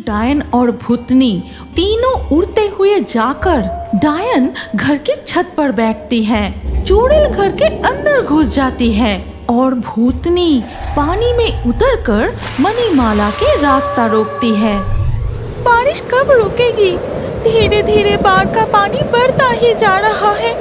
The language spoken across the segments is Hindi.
डायन और भूतनी तीनों उड़ते हुए जाकर डायन घर की छत पर बैठती है, चुड़ैल घर के अंदर घुस जाती है और भूतनी पानी में उतरकर मणिमाला के रास्ता रोकती है। बारिश कब रुकेगी? धीरे धीरे बाढ़ का पानी बढ़ता ही जा रहा है,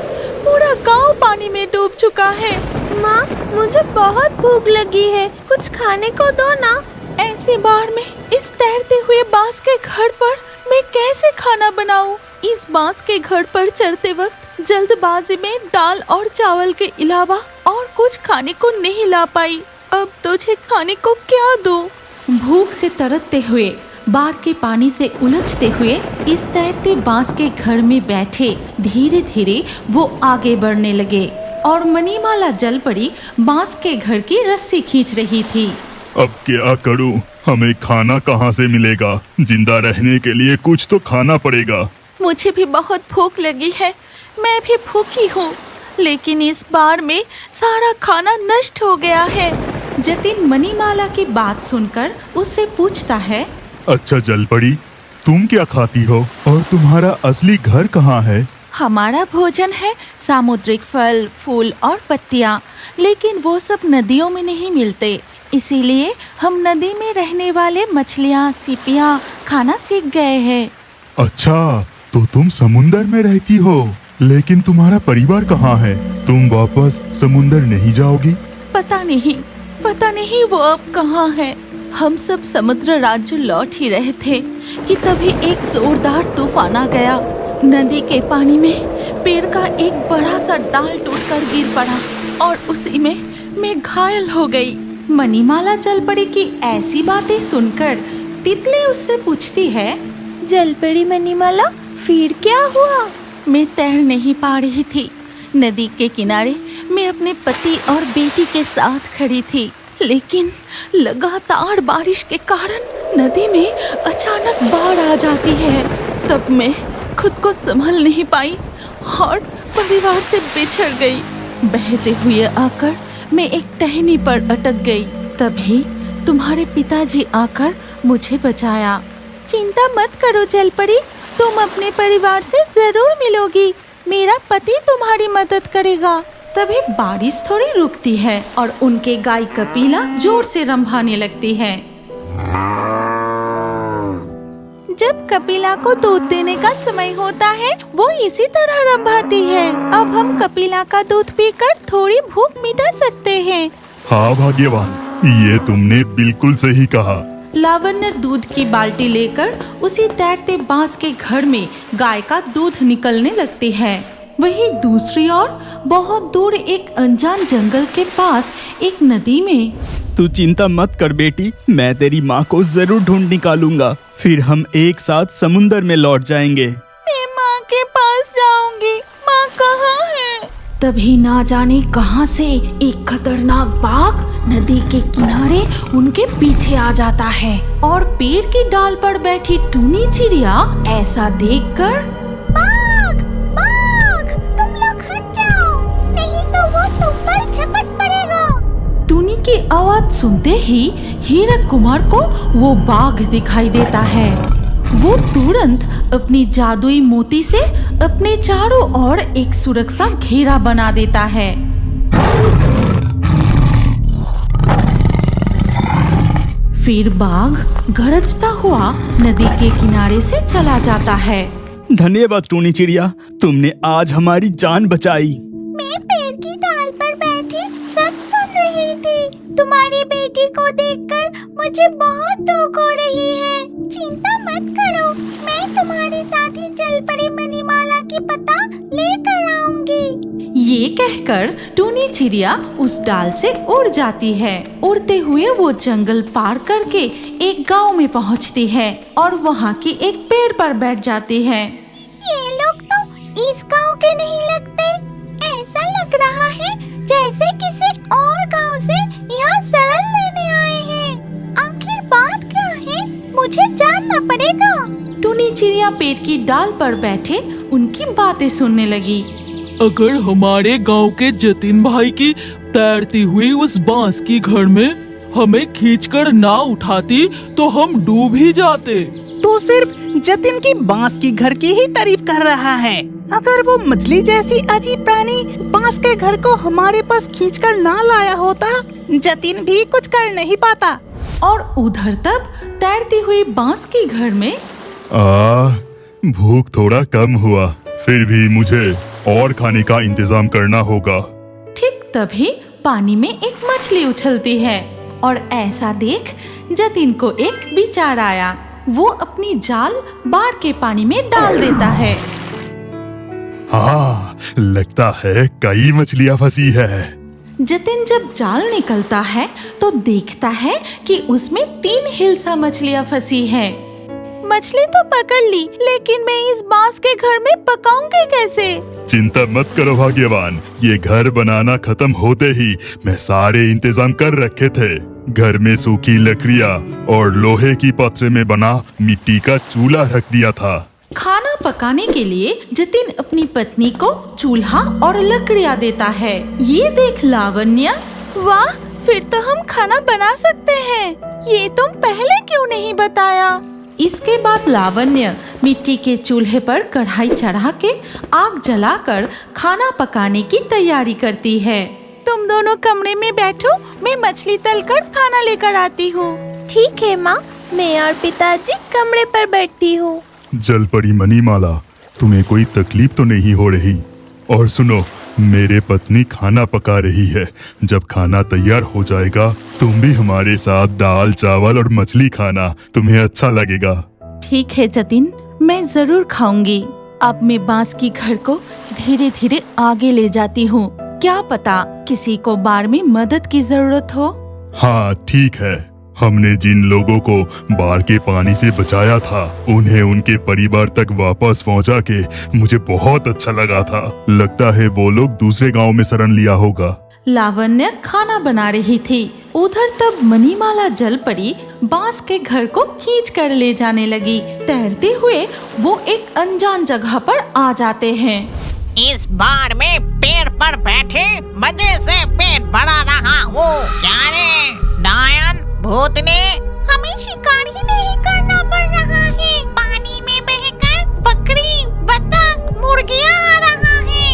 पूरा गांव पानी में डूब चुका है। माँ, मुझे बहुत भूख लगी है, कुछ खाने को दो ना। ऐसी बाढ़ में इस तैरते हुए बांस के घर पर मैं कैसे खाना बनाऊं? इस बांस के घर पर चढ़ते वक्त जल्दबाजी में दाल और चावल के अलावा और कुछ खाने को नहीं ला पाई। अब तुझे खाने को क्या दूं? भूख से तरसते हुए बाढ़ के पानी से उलझते हुए इस तैरते बांस के घर में बैठे धीरे धीरे वो आगे बढ़ने लगे और मणिमाला जल पड़ी बांस के घर की रस्सी खींच रही थी। अब क्या करूं? हमें खाना कहां से मिलेगा? जिंदा रहने के लिए कुछ तो खाना पड़ेगा। मुझे भी बहुत भूख लगी है, मैं भी भूखी हूँ, लेकिन इस बार में सारा खाना नष्ट हो गया है। जतिन मणिमाला की बात सुनकर उससे पूछता है, अच्छा जलपरी, तुम क्या खाती हो और तुम्हारा असली घर कहाँ है? हमारा भोजन है सामुद्रिक फल, फूल और पत्तियाँ, लेकिन वो सब नदियों में नहीं मिलते, इसीलिए हम नदी में रहने वाले मछलियाँ, सीपियाँ खाना सीख गए हैं। अच्छा, तो तुम समुंदर में रहती हो, लेकिन तुम्हारा परिवार कहाँ है? तुम वापस समुंदर नहीं जाओगी? पता नहीं वो अब कहाँ है। हम सब समुद्र राज्य लौट ही रहे थे कि तभी एक जोरदार तूफान आ गया। नदी के पानी में पेड़ का एक बड़ा सा डाल टूटकर गिर पड़ा और उसी में मैं घायल हो गई। मणिमाला जलपरी की ऐसी बातें सुनकर तितली उससे पूछती है, जलपरी मणिमाला, फिर क्या हुआ? मैं तैर नहीं पा रही थी। नदी के किनारे मैं अपने पति और बेटी के साथ खड़ी थी, लेकिन लगातार बारिश के कारण नदी में अचानक बाढ़ आ जाती है। तब मैं खुद को संभाल नहीं पाई और परिवार से बिछड़ गई। बहते हुए आकर मैं एक टहनी पर अटक गई। तभी तुम्हारे पिताजी आकर मुझे बचाया। चिंता मत करो जलपरी, तुम अपने परिवार से जरूर मिलोगी। मेरा पति तुम्हारी मदद करेगा। तभी बारिश थोड़ी रुकती है और उनके गाय कपिला जोर से रंभाने लगती है। जब कपिला को दूध देने का समय होता है, वो इसी तरह रंभाती है। अब हम कपिला का दूध पीकर थोड़ी भूख मिटा सकते हैं। हाँ भाग्यवान, ये तुमने बिल्कुल सही कहा। लावण्य दूध की बाल्टी लेकर उसी तैरते बांस के घर में गाय का दूध निकलने लगती है। वहीं दूसरी ओर बहुत दूर एक अनजान जंगल के पास एक नदी में। तू चिंता मत कर बेटी, मैं तेरी माँ को जरूर ढूंढ निकालूंगा, फिर हम एक साथ समुंदर में लौट जाएंगे। मैं माँ के पास जाऊंगी, माँ कहाँ है? तभी ना जाने कहां से एक खतरनाक बाघ नदी के किनारे उनके पीछे आ जाता है और पेड़ की डाल पर बैठी टूनी चिड़िया ऐसा देखकर, बाघ, बाघ, तुम लोग हट जाओ, नहीं तो वो तुम पर झपट पड़ेगा। टूनी की आवाज सुनते ही हीरक कुमार को वो बाघ दिखाई देता है। वो तुरंत अपनी जादुई मोती से अपने चारों ओर एक सुरक्षा घेरा बना देता है। फिर बाघ गरजता हुआ नदी के किनारे से चला जाता है। धन्यवाद टूनी चिड़िया, तुमने आज हमारी जान बचाई। मैं पेड़ की डाल पर बैठी सब सुन रही थी। तुम्हारी बेटी को देखकर मुझे बहुत दुख हो रही है। चिंता मत करो, मैं तुम्हारे साथ ही जलपरी मणिमाला की पता लेकर आऊंगी। ये कहकर टूनी चिड़िया उस डाल से उड़ जाती है। उड़ते हुए वो जंगल पार करके एक गांव में पहुंचती है और वहाँ की एक पेड़ पर बैठ जाती है। ये लोग तो इस गांव के नहीं लगते। ऐसा लग रहा है जैसे किसी और गांव से यहाँ शरण लेने आए हैं। आखिर बात क्या है, मुझे जानना पड़ेगा। टूनी चिड़िया पेड़ की डाल पर बैठे उनकी बातें सुनने लगी। अगर हमारे गांव के जतिन भाई की तैरती हुई उस बांस की घर में हमें खींचकर ना उठाती तो हम डूब ही जाते। तू सिर्फ जतिन की बांस की घर की ही तारीफ कर रहा है। अगर वो मछली जैसी अजीब प्राणी बांस के घर को हमारे पास खींचकर ना लाया होता, जतिन भी कुछ कर नहीं पाता। और उधर तब तैरती हुई बांस के घर में भूख थोड़ा कम हुआ, फिर भी मुझे और खाने का इंतजाम करना होगा। ठीक तभी पानी में एक मछली उछलती है और ऐसा देख जतिन को एक विचार आया। वो अपनी जाल बाढ़ के पानी में डाल देता है। हाँ, लगता है कई मछलियाँ फंसी है। जतिन जब जाल निकलता है तो देखता है कि उसमें 3 हिल्सा मछलियाँ फंसी हैं। मछली तो पकड़ ली, लेकिन मैं इस बांस के घर में पकाऊंगी कैसे? चिंता मत करो भाग्यवान, ये घर बनाना खत्म होते ही मैं सारे इंतजाम कर रखे थे। घर में सूखी लकड़ियाँ और लोहे की पत्रे में बना मिट्टी का चूल्हा रख दिया था। खाना पकाने के लिए जतिन अपनी पत्नी को चूल्हा और लकड़ियाँ देता है। ये देख लावण्य, वाह, फिर तो हम खाना बना सकते हैं। ये तुम पहले क्यों नहीं बताया? इसके बाद लावण्य मिट्टी के चूल्हे पर कढ़ाई चढ़ा के आग जलाकर खाना पकाने की तैयारी करती है। तुम दोनों कमरे में बैठो, मैं मछली तलकर खाना लेकर आती हूँ। ठीक है माँ, मैं और पिताजी कमरे पर बैठती हूँ। जल परी मणिमाला, तुम्हें कोई तकलीफ तो नहीं हो रही? और सुनो, मेरे पत्नी खाना पका रही है। जब खाना तैयार हो जाएगा तुम भी हमारे साथ दाल चावल और मछली खाना, तुम्हें अच्छा लगेगा। ठीक है जतिन, मैं जरूर खाऊंगी। अब मैं बांस की घर को धीरे धीरे आगे ले जाती हूँ। क्या पता किसी को बाढ़ में मदद की जरूरत हो। हाँ ठीक है, हमने जिन लोगों को बाढ़ के पानी से बचाया था उन्हें उनके परिवार तक वापस पहुंचा के मुझे बहुत अच्छा लगा था। लगता है वो लोग दूसरे गांव में शरण लिया होगा। लावण्य खाना बना रही थी। उधर तब मणिमाला जल परी बांस के घर को खींच कर ले जाने लगी। तैरते हुए वो एक अनजान जगह पर आ जाते हैं। इस बार में पेड़ पर बैठे मजे से पेट भरा रहा हूँ। क्या रे डायन, भूतनी, हमें शिकार ही नहीं करना पड़ रहा है। पानी में बहकर बकरी, बतख, मुर्गियाँ आ रहा है।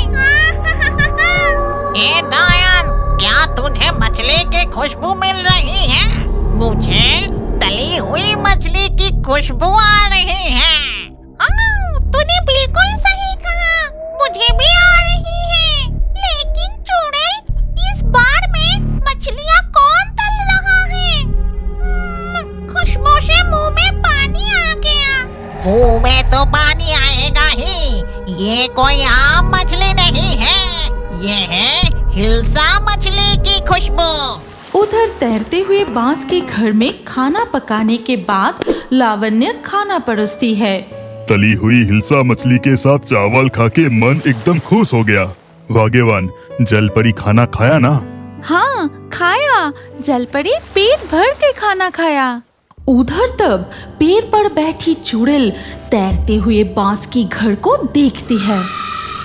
ए डायन, क्या तुझे मछली की खुशबू मिल रही है? मुझे तली हुई मछली की खुशबू आ रही है। तूने बिल्कुल सही कहा, मुझे भी आ रही है। लेकिन चुड़ैल, इस बार में मछलियाँ कौन तल रहा है? खुशबू से मुंह में पानी आ गया। मुंह में तो पानी आएगा ही। ये कोई आम मछली नहीं है, ये है हिल्सा मछली की खुशबू। उधर तैरते हुए बांस के घर में खाना पकाने के बाद लावण्य खाना परोसती है। तली हुई हिल्सा मछली के साथ चावल खा के मन एकदम खुश हो गया। भाग्यवान, जल परी खाना खाया ना? हाँ खाया, जलपरी पेट भर के खाना खाया। उधर तब पेड़ पर बैठी चुड़ैल तैरते हुए बांस की घर को देखती है।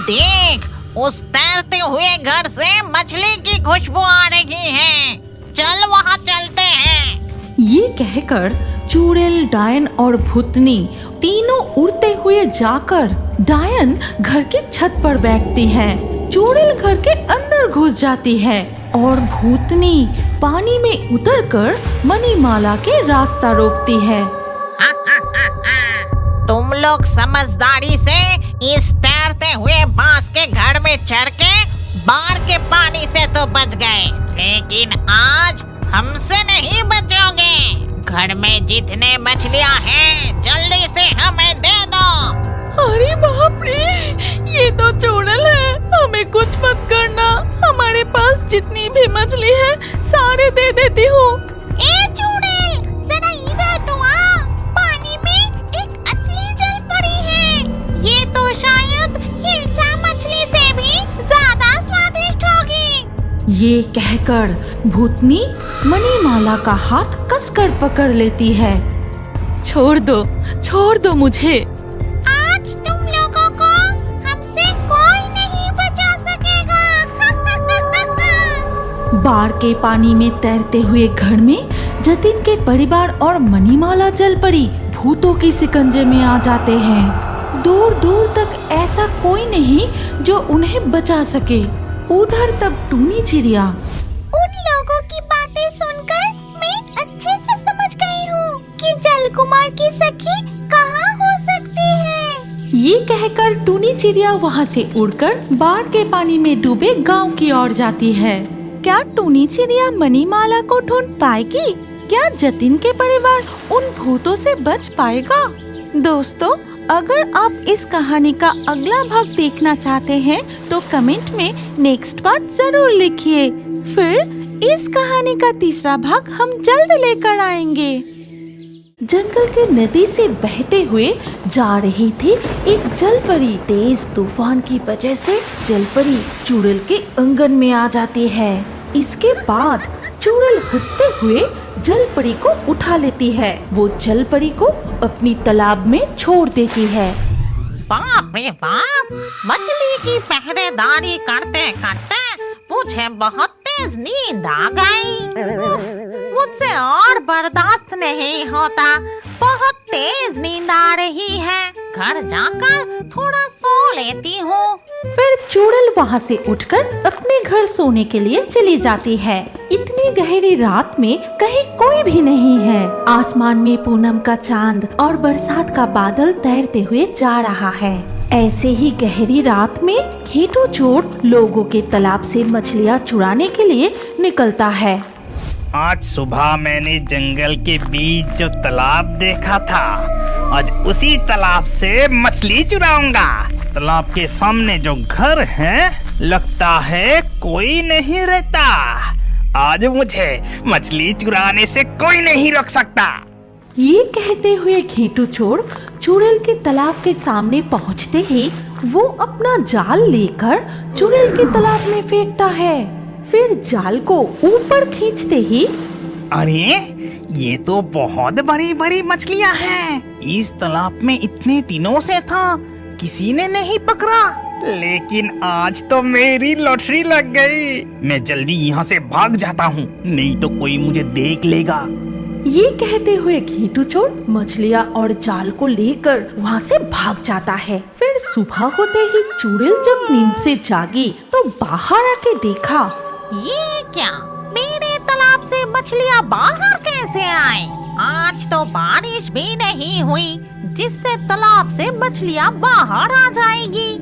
देख, उस तैरते हुए घर से मछली की खुशबू आ रही है। चल वहाँ चलते हैं। ये कहकर चुड़ैल, डायन और भूतनी तीनों उड़ते हुए जाकर डायन घर की छत पर बैठती है। चुड़ैल घर के अंदर घुस जाती है और भूतनी पानी में उतरकर मणिमाला के रास्ता रोकती है। तुम लोग समझदारी से इस तैरते हुए बांस के घर में चढ़ के बाढ़ के पानी से तो बच गए, लेकिन आज हमसे नहीं बचोगे। घर में जितने मछलियाँ हैं जल्दी से हमें दे दो। अरे बाप रे, ये तो चुड़ैल है, हमें कुछ मत करना। हमारे पास जितनी भी मछली है सारे दे देती हूँ। ए चुड़ैल, जरा इधर तो आ। पानी में एक असली जल परी है। ये तो शायद हिल्सा मछली से भी ज्यादा स्वादिष्ट होगी। ये कहकर भूतनी मणिमाला का हाथ कसकर पकड़ लेती है। छोड़ दो मुझे। आज तुम लोगों को हमसे कोई नहीं बचा सकेगा। बाढ़ के पानी में तैरते हुए घर में जतिन के परिवार और मणिमाला जल परी भूतों की शिकंजे में आ जाते हैं। दूर दूर तक ऐसा कोई नहीं जो उन्हें बचा सके। उधर तब टूनी चिड़िया उन लोगों की बातें सुनकर मैं अच्छे से समझ गई हूँ कि जलकुमार की सखी कहाँ हो सकती है। ये कहकर टूनी चिड़िया वहाँ से उड़कर बाढ़ के पानी में डूबे गांव की ओर जाती है। क्या टूनी चिड़िया मणिमाला को ढूंढ पाएगी? क्या जतिन के परिवार उन भूतों से बच पाएगा? दोस्तों, अगर आप इस कहानी का अगला भाग देखना चाहते हैं तो कमेंट में नेक्स्ट पार्ट जरूर लिखिए। फिर इस कहानी का तीसरा भाग हम जल्द लेकर आएंगे। जंगल के नदी से बहते हुए जा रही थी एक जलपरी। तेज तूफान की वजह से जलपरी चुड़ैल के आंगन में आ जाती है। इसके बाद चुड़ैल हंसते हुए जलपरी को उठा लेती है। वो जलपरी को अपनी तालाब में छोड़ देती है। बाप रे बाप, मछली की पहरेदारी करते करते मुझे बहुत तेज नींद आ गई। मुझसे और बर्दाश्त नहीं होता, बहुत तेज नींद आ रही है। घर जाकर थोड़ा सो लेती हूँ। फिर चुड़ैल वहाँ से उठकर अपने घर सोने के लिए चली जाती है। इतनी गहरी रात में कहीं कोई भी नहीं है। आसमान में पूनम का चांद और बरसात का बादल तैरते हुए जा रहा है। ऐसे ही गहरी रात में घेंटू चोर लोगों के तालाब से मछलियाँ चुराने के लिए निकलता है। आज सुबह मैंने जंगल के बीच जो तालाब देखा था, आज उसी तालाब से मछली चुराऊंगा। तालाब के सामने जो घर है, लगता है कोई नहीं रहता। आज मुझे मछली चुराने से कोई नहीं रोक सकता। ये कहते हुए घेंटू चोर चुड़ैल के तालाब के सामने पहुँचते ही वो अपना जाल लेकर चुड़ैल के तालाब में फेंकता है। फिर जाल को ऊपर खींचते ही अरे, ये तो बहुत बड़ी बड़ी मछलियाँ हैं। इस तालाब में इतने दिनों से था, किसी ने नहीं पकड़ा। लेकिन आज तो मेरी लॉटरी लग गई। मैं जल्दी यहाँ से भाग जाता हूँ, नहीं तो कोई मुझे देख लेगा। ये कहते हुए घेंटू चोर मछलियाँ और जाल को लेकर वहाँ से भाग जाता है। फिर सुबह होते ही चुड़ैल जब नींद से जागी तो बाहर आके देखा, ये क्या, मेरे तालाब से मछलियाँ बाहर कैसे आए? आज तो बारिश भी नहीं हुई जिससे तालाब से मछलियाँ बाहर आ जाएगी।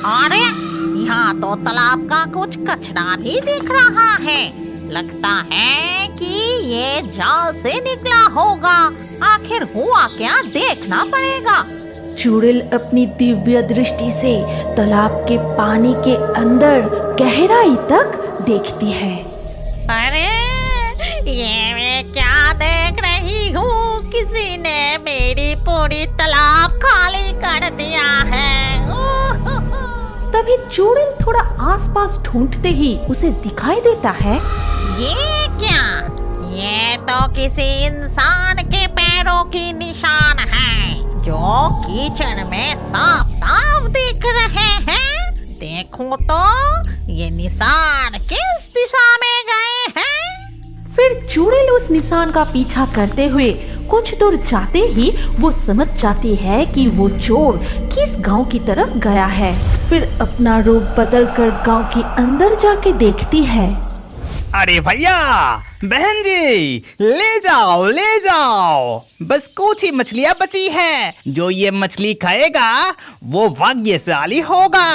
अरे, यहाँ तो तालाब का कुछ कचरा भी दिख रहा है। लगता है कि ये जाल से निकला होगा। आखिर हुआ क्या, देखना पड़ेगा। चुड़ैल अपनी दिव्य दृष्टि से तालाब के पानी के अंदर गहराई तक देखती है। अरे, ये मैं क्या देख रही हूँ? किसी ने मेरी पूरी तालाब खाली कर दिया है। तभी चुड़ैल थोड़ा आसपास ढूंढते ही उसे दिखाई देता है, ये क्या? ये तो किसी इंसान के पैरों की निशान है जो कीचड़ में साफ साफ दिख रहे हैं। देखो तो ये निशान किस दिशा में गए हैं? फिर चुड़ैल उस निशान का पीछा करते हुए कुछ दूर जाते ही वो समझ जाती है कि वो चोर किस गांव की तरफ गया है। फिर अपना रूप बदलकर गांव के अंदर जाके देखती है। अरे भैया, बहन जी, ले जाओ ले जाओ, बस कुछ ही मछलियाँ बची हैं। जो ये मछली खाएगा वो भाग्यशाली होगा।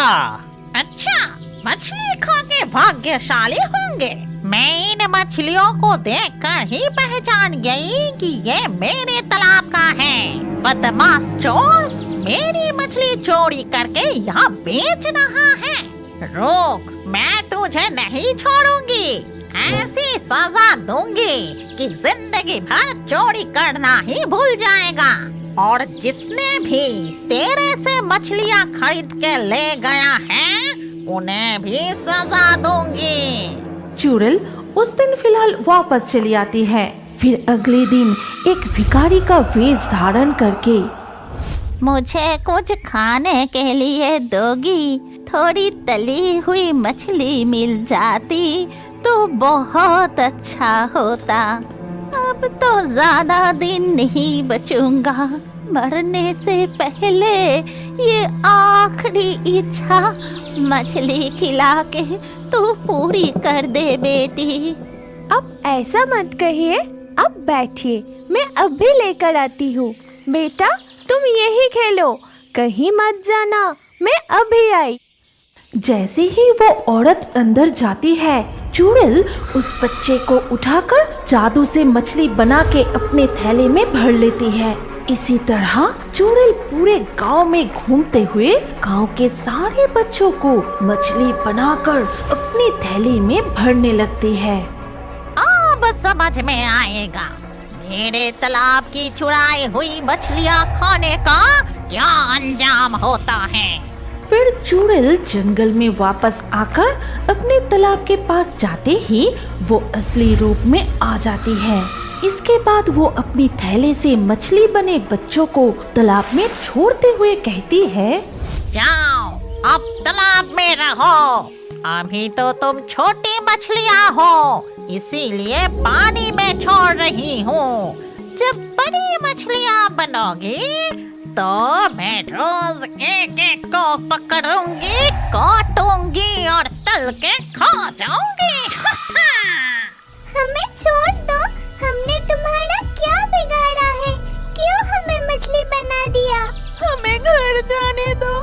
अच्छा, मछली खा के भाग्यशाली होंगे? मैं इन मछलियों को देखकर ही पहचान गई कि ये मेरे तालाब का है। बदमाश चोर मेरी मछली चोरी करके यहाँ बेच रहा है। रोक, मैं तुझे नहीं छोड़ूंगी। ऐसी सजा दूंगी कि जिंदगी भर चोरी करना ही भूल जाएगा। और जिसने भी तेरे से मछलियाँ खरीद के ले गया है, उन्हें भी सजा दूंगी। चुड़ैल उस दिन फिलहाल वापस चली आती है। फिर अगले दिन एक भिखारी का वेश धारण करके, मुझे कुछ खाने के लिए दोगी? थोड़ी तली हुई मछली मिल जाती तो बहुत अच्छा होता। अब तो ज्यादा दिन नहीं बचूंगा। मरने से पहले ये आखिरी इच्छा मछली खिला के तू पूरी कर दे बेटी। अब ऐसा मत कहिए, अब बैठिए, मैं अभी लेकर आती हूँ। बेटा तुम यही खेलो, कहीं मत जाना, मैं अभी आई। जैसे ही वो औरत अंदर जाती है, चुड़ैल उस बच्चे को उठाकर जादू से मछली बना के अपने थैले में भर लेती है। इसी तरह चुड़ैल पूरे गांव में घूमते हुए गांव के सारे बच्चों को मछली बनाकर अपनी थैली में भरने लगती है। अब समझ में आएगा मेरे तालाब की चुराई हुई मछलियाँ खाने का क्या अंजाम होता है। फिर चुड़ैल जंगल में वापस आकर अपने तालाब के पास जाते ही वो असली रूप में आ जाती है। इसके बाद वो अपनी थैले से मछली बने बच्चों को तालाब में छोड़ते हुए कहती है, जाओ अब तालाब में रहो, अभी तो तुम छोटी मछलियाँ हो, इसीलिए पानी में छोड़ रही हूँ। जब बड़ी मछलियाँ बनोगी तो मैं रोज एक एक को पकड़ूंगी, काटूंगी और तल के खा जाऊंगी। हमें छोड़ दो, हमने तुम्हारा क्या बिगाड़ा है? क्यों हमें मछली बना दिया? हमें घर जाने दो,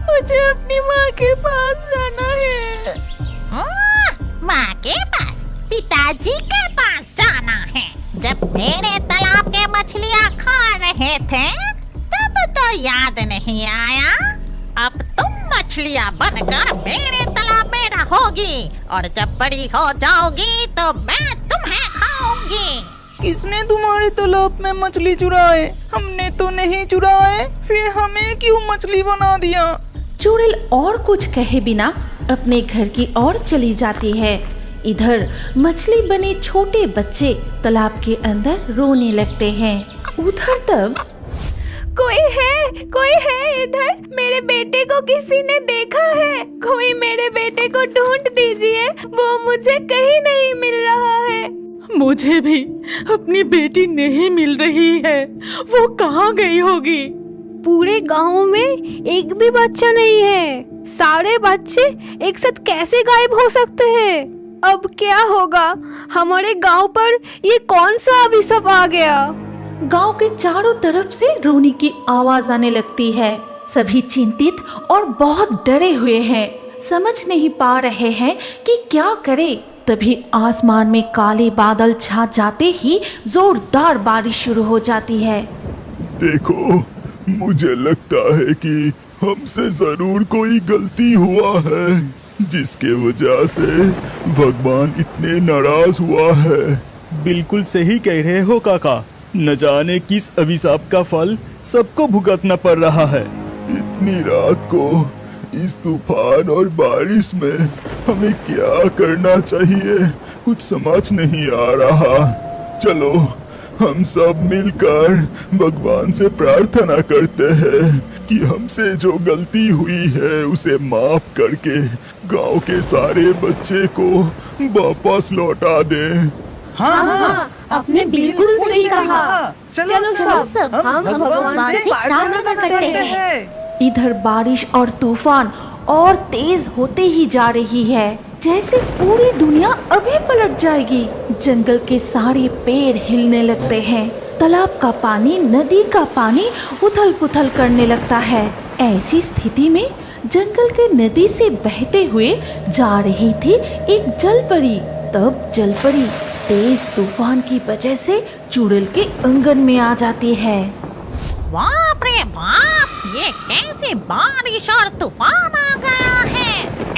मुझे अपनी माँ के पास जाना है। माँ के पास? पिताजी के पास जाना है? जब मेरे तालाब के मछलियाँ खा रहे थे तब तो याद नहीं आया। अब तुम मछलियाँ बनकर मेरे तालाब में रहोगी और जब बड़ी हो जाओगी तो मैं तुम्हें खाऊंगी। किसने तुम्हारे तालाब में मछली चुराए? हमने तो नहीं चुराए, फिर हमें क्यों मछली बना दिया? चुड़ैल और कुछ कहे बिना अपने घर की ओर चली जाती है। इधर मछली बने छोटे बच्चे तालाब के अंदर रोने लगते हैं। उधर तब कोई है इधर, मेरे बेटे को किसी ने देखा है, कोई मेरे बेटे को ढूंढ दीजिए, वो मुझे कहीं नहीं मिल रहा है। मुझे भी अपनी बेटी नहीं मिल रही है, वो कहाँ गई होगी? पूरे गांव में एक भी बच्चा नहीं है, सारे बच्चे एक साथ कैसे गायब हो सकते हैं? अब क्या होगा? हमारे गांव पर ये कौन सा अभिशाप आ गया? गांव के चारों तरफ से रोने की आवाज आने लगती है। सभी चिंतित और बहुत डरे हुए हैं, समझ नहीं पा रहे हैं कि क्या करें। तभी आसमान में काले बादल छा जाते ही जोरदार बारिश शुरू हो जाती है। देखो, मुझे लगता है कि हमसे जरूर कोई गलती हुआ है, जिसके वजह से भगवान इतने नाराज हुआ है। बिल्कुल सही कह रहे हो काका, न जाने किस अभिशाप का फल सबको भुगतना पड़ रहा है। इतनी रात को इस तूफान और बारिश में हमें क्या करना चाहिए, कुछ समझ नहीं आ रहा। चलो हम सब मिलकर भगवान से प्रार्थना करते हैं कि हमसे जो गलती हुई है उसे माफ करके गांव के सारे बच्चे को वापस लौटा दें। हाँ, आपने बिल्कुल सही कहा। चलो सब हम भगवान से प्रार्थना करते हैं। इधर बारिश और तूफान और तेज होते ही जा रही है, जैसे पूरी दुनिया अभी पलट जाएगी। जंगल के सारे पेड़ हिलने लगते हैं, तालाब का पानी, नदी का पानी उथल पुथल करने लगता है। ऐसी स्थिति में जंगल के नदी से बहते हुए जा रही थी एक जलपरी। तब जलपरी तेज तूफान की वजह से चुड़ैल के आंगन में आ जाती है। बाप रे बाप, ये कैसी बारिश और तूफान आ गया है।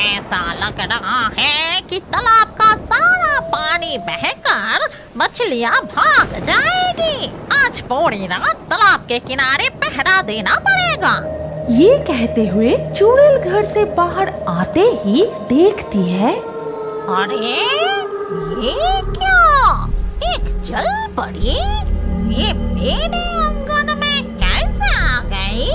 ऐसा लग रहा है कि तालाब का सारा पानी बहकर मछलियाँ भाग जाएगी। आज पूरी रात तालाब के किनारे पहरा देना पड़ेगा। ये कहते हुए चुड़ैल घर से बाहर आते ही देखती है, अरे ये क्या? एक जलपरी ये मेरे आंगन में कैसे आ गई?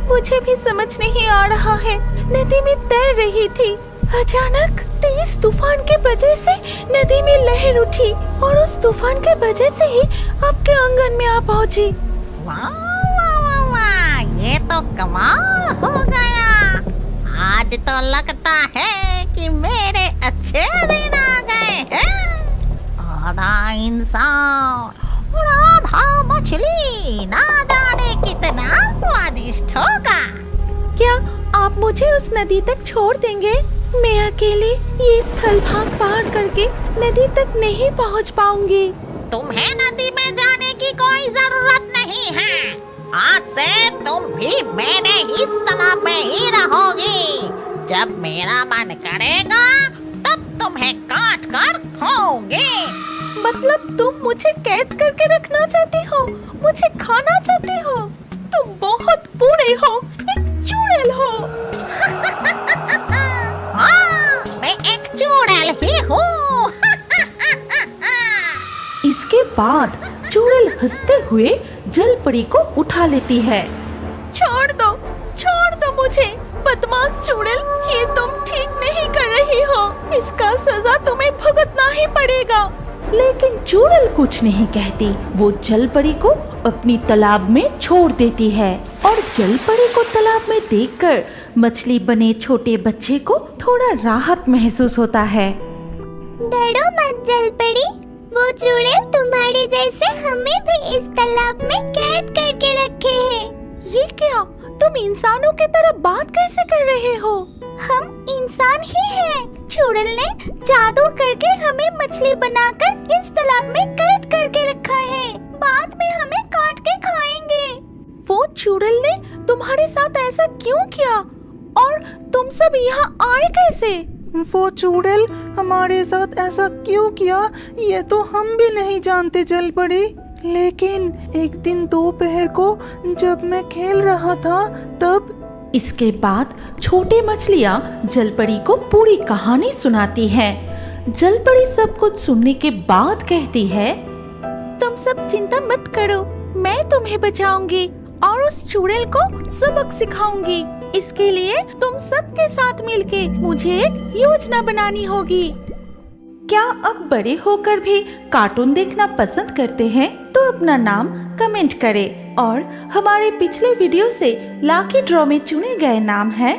मुझे भी समझ नहीं आ रहा है। नदी में तैर रही थी, अचानक तेज इस तूफान के वजह से नदी में लहर उठी और उस तूफान के वजह से ही आपके आंगन में आ पहुंची। वाह वाह वाह वाह, ये तो कमाल हो गया। आज तो लगता है कि मेरे अच्छे दिन आ गए हैं। आधा इंसान और आधा मछली, ना जाने कितना स्वादिष्ट होगा। क्या आप मुझे उस नदी तक छोड़ देंगे? मैं अकेले ये स्थल भाग पार करके नदी तक नहीं पहुंच पाऊंगी। तुम्हें नदी में जाने की कोई जरूरत नहीं है। आज से तुम भी मेरे इस तालाब में ही रहोगी। जब मेरा मन करेगा तब तुम्हें काट कर खाऊंगी। मतलब तुम मुझे कैद करके रखना चाहती हो, मुझे खाना चाहती हो? तुम बहुत बुरे हो, एक चुड़ैल हो। हाँ, मैं एक चुड़ैल ही हूँ। इसके बाद चुड़ैल हंसते हुए जलपरी को उठा लेती है। छोड़ दो मुझे, बदमाश चुड़ैल, ये तुम ठीक नहीं कर रही हो। इसका सजा तुम्हें भुगतना ही पड़ेगा। लेकिन चुड़ैल कुछ नहीं कहती। वो जलपरी को अपनी तालाब में छोड़ देती है और जलपरी को तालाब में देखकर मछली बने छोटे बच्चे को थोड़ा राहत महसूस होता है। डरो मत जलपरी, वो चुड़ैल तुम्हारे जैसे हमें भी इस तालाब में कैद करके रखे हैं। ये क्या? तुम इंसानों की तरह बात कैसे कर रहे हो? हम इंसान ही हैं। चुड़ैल ने जादू करके हमें मछली बनाकर इस तालाब में कैद करके रखा है। बाद में हमें काट के खाएंगे। वो चुड़ैल ने तुम्हारे साथ ऐसा क्यों किया? और तुम सब यहाँ आए कैसे? वो चुड़ैल हमारे साथ ऐसा क्यों किया ये तो हम भी नहीं जानते जलपरी। लेकिन एक दिन दोपहर को जब मैं खेल रहा था तब। इसके बाद छोटे मछलियाँ जलपरी को पूरी कहानी सुनाती हैं। जलपरी सब कुछ सुनने के बाद कहती है, तुम सब चिंता मत करो, मैं तुम्हें बचाऊंगी और उस चुड़ैल को सबक सिखाऊंगी। इसके लिए तुम सबके साथ मिलके मुझे एक योजना बनानी होगी। क्या अब बड़े होकर भी कार्टून देखना पसंद करते हैं? तो अपना नाम कमेंट करें और हमारे पिछले वीडियो से लाकी ड्रॉ में चुने गए नाम हैं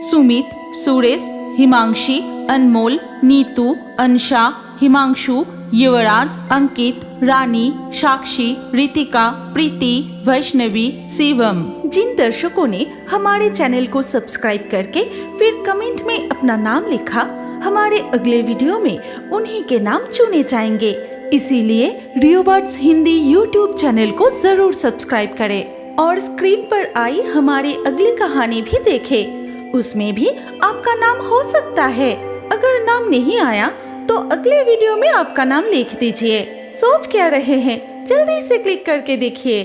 सुमित, सुरेश, हिमांशी, अनमोल, नीतू, अंशा, हिमांशु, युवराज, अंकित, रानी, साक्षी, रितिका, प्रीति, वैष्णवी, शिवम। जिन दर्शकों ने हमारे चैनल को सब्सक्राइब करके फिर कमेंट में अपना नाम लिखा, हमारे अगले वीडियो में उन्हीं के नाम चुने जाएंगे। इसीलिए रियोबर्ड्स हिंदी यूट्यूब चैनल को जरूर सब्सक्राइब करें और स्क्रीन पर आई हमारी अगली कहानी भी देखें। उसमें भी आपका नाम हो सकता है। अगर नाम नहीं आया तो अगले वीडियो में आपका नाम लिख दीजिए। सोच क्या रहे हैं? जल्दी से क्लिक करके देखिए।